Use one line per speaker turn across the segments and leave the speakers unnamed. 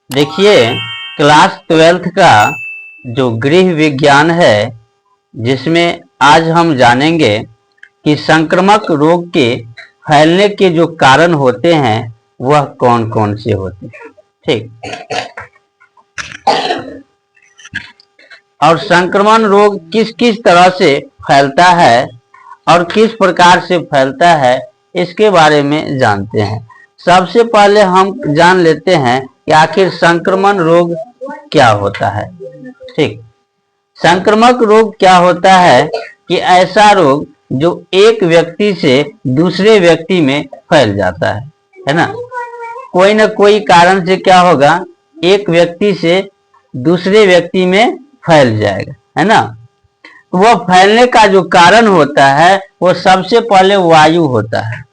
देखिए, class 12th का जो गृह विज्ञान है, जिसमें आज हम जानेंगे कि संक्रामक रोग के फैलने के जो कारण होते हैं वह कौन कौन से होते हैं। ठीक, और संक्रमण रोग किस किस तरह से फैलता है और किस प्रकार से फैलता है, इसके बारे में जानते हैं। सबसे पहले हम जान लेते हैं कि आखिर संक्रमण रोग क्या होता है। ठीक, संक्रामक रोग क्या होता है कि ऐसा रोग जो एक व्यक्ति से दूसरे व्यक्ति में फैल जाता है ना। कोई ना कोई कारण से क्या होगा, एक व्यक्ति से दूसरे व्यक्ति में फैल जाएगा, है ना। वह फैलने का जो कारण होता है वो सबसे पहले वायु होता है।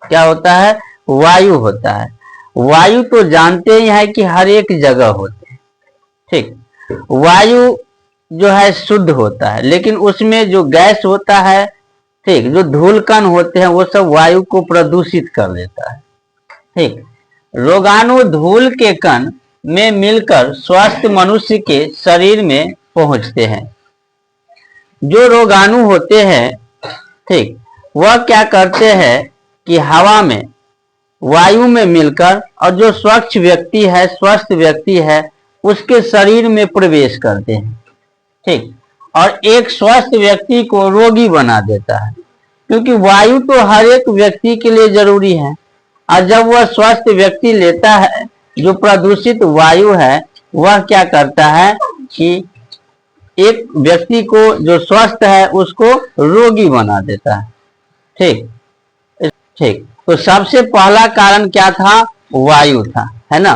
क्या होता है? वायु होता है। वायु तो जानते ही हैं कि हर एक जगह होते हैं। ठीक, वायु जो है शुद्ध होता है, लेकिन उसमें जो गैस होता है, ठीक, जो धूल कण होते हैं, वो सब वायु को प्रदूषित कर देता है। ठीक, रोगाणु धूल के कण में मिलकर स्वस्थ मनुष्य के शरीर में पहुंचते हैं। जो रोगाणु होते हैं, ठीक, वह क्या करते हैं कि हवा में, वायु में मिलकर और जो स्वच्छ व्यक्ति है, स्वस्थ व्यक्ति है, उसके शरीर में प्रवेश करते हैं। ठीक, और एक स्वस्थ व्यक्ति को रोगी बना देता है, क्योंकि वायु तो हर एक व्यक्ति के लिए जरूरी है। और जब वह स्वस्थ व्यक्ति लेता है जो प्रदूषित वायु है, वह क्या करता है कि एक व्यक्ति को जो स्वस्थ है उसको रोगी बना देता है। ठीक ठीक, तो सबसे पहला कारण क्या था? वायु था, है ना।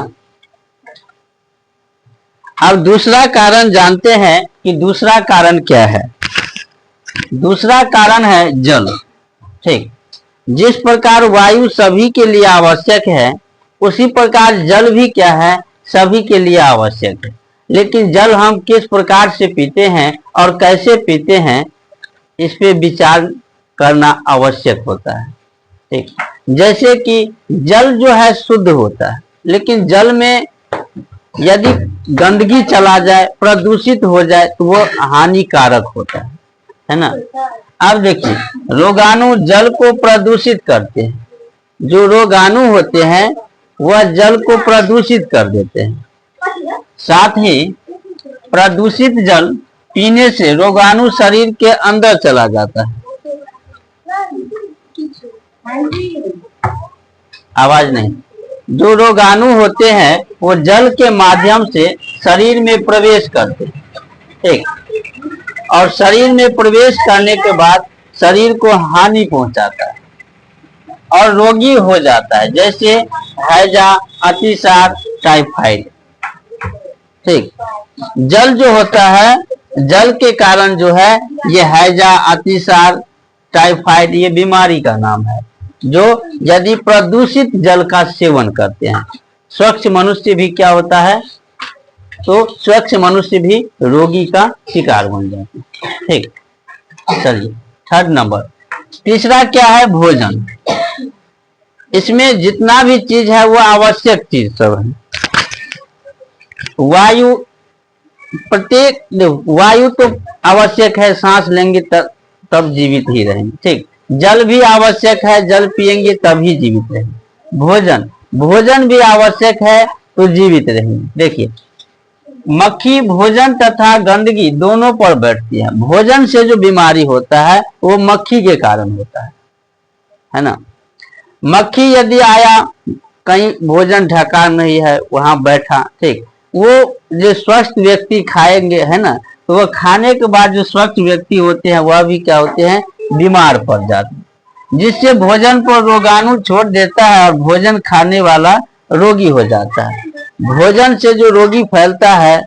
अब दूसरा कारण जानते हैं कि दूसरा कारण क्या है। दूसरा कारण है जल। ठीक, जिस प्रकार वायु सभी के लिए आवश्यक है, उसी प्रकार जल भी क्या है, सभी के लिए आवश्यक है। लेकिन जल हम किस प्रकार से पीते हैं और कैसे पीते हैं, इस पे विचार करना आवश्यक होता है। ठीक, जैसे कि जल जो है शुद्ध होता है, लेकिन जल में यदि गंदगी चला जाए, प्रदूषित हो जाए, तो वो हानिकारक होता है ना। अब देखिए, रोगाणु जल को प्रदूषित करते हैं। जो रोगाणु होते हैं वह जल को प्रदूषित कर देते हैं। साथ ही प्रदूषित जल पीने से रोगाणु शरीर के अंदर चला जाता है। आवाज नहीं। जो रोगाणु होते हैं वो जल के माध्यम से शरीर में प्रवेश करते हैं। ठीक, और शरीर में प्रवेश करने के बाद शरीर को हानि पहुंचाता है और रोगी हो जाता है, जैसे हैजा, अतिसार, टाइफाइड। ठीक, जल जो होता है, जल के कारण जो है ये हैजा, अतिसार, टाइफाइड, ये बीमारी का नाम है, जो यदि प्रदूषित जल का सेवन करते हैं। स्वच्छ मनुष्य भी क्या होता है, तो स्वच्छ मनुष्य भी रोगी का शिकार बन जाता है। ठीक, चलिए थर्ड नंबर। तीसरा क्या है? भोजन। इसमें जितना भी चीज है वो आवश्यक चीज सब है। वायु, प्रत्येक वायु तो आवश्यक है, सांस लेंगे तब जीवित ही रहेंगे। ठीक, जल भी आवश्यक है, जल पिएंगे तभी जीवित रहेंगे। भोजन, भोजन भी आवश्यक है तो जीवित रहेंगे। देखिए, मक्खी भोजन तथा गंदगी दोनों पर बैठती है। भोजन से जो बीमारी होता है वो मक्खी के कारण होता है ना। मक्खी यदि आया, कहीं भोजन ढका नहीं है, वहां बैठा, ठीक, वो जो स्वस्थ व्यक्ति खाएंगे, है ना, तो वह खाने के बाद जो स्वस्थ व्यक्ति होते हैं वह भी क्या होते हैं, बीमार पड़ जाते हैं, जिससे भोजन पर रोगाणु छोड़ देता है और भोजन खाने वाला रोगी हो जाता है। भोजन से जो रोगी फैलता है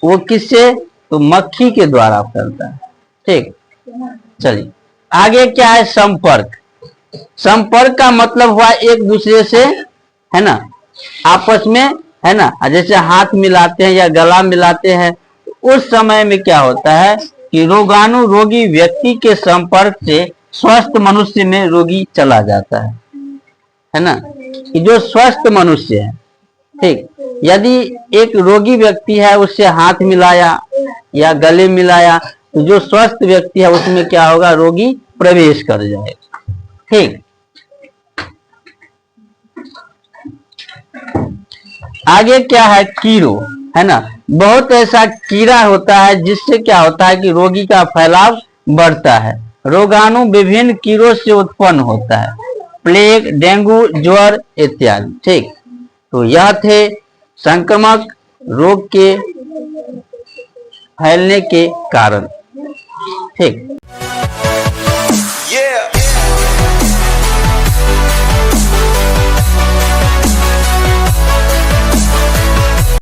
वो किससे? तो मक्खी के द्वारा फैलता है। ठीक, चलिए आगे क्या है? संपर्क। संपर्क का मतलब हुआ एक दूसरे से, है ना, आपस में, है ना, जैसे हाथ मिलाते हैं या गला मिलाते हैं, उस समय में क्या होता है कि रोगाणु रोगी व्यक्ति के संपर्क से स्वस्थ मनुष्य में रोगी चला जाता है ना। कि जो स्वस्थ मनुष्य है, ठीक, यदि एक रोगी व्यक्ति है उससे हाथ मिलाया या गले मिलाया तो जो स्वस्थ व्यक्ति है उसमें क्या होगा, रोगी प्रवेश कर जाएगा। ठीक, आगे क्या है, कीड़ो, है ना। बहुत ऐसा कीड़ा होता है जिससे क्या होता है कि रोगी का फैलाव बढ़ता है। रोगाणु विभिन्न कीड़ों से उत्पन्न होता है, प्लेग, डेंगू, ज्वर इत्यादि। ठीक, तो यह थे संक्रामक रोग के फैलने के कारण। ठीक।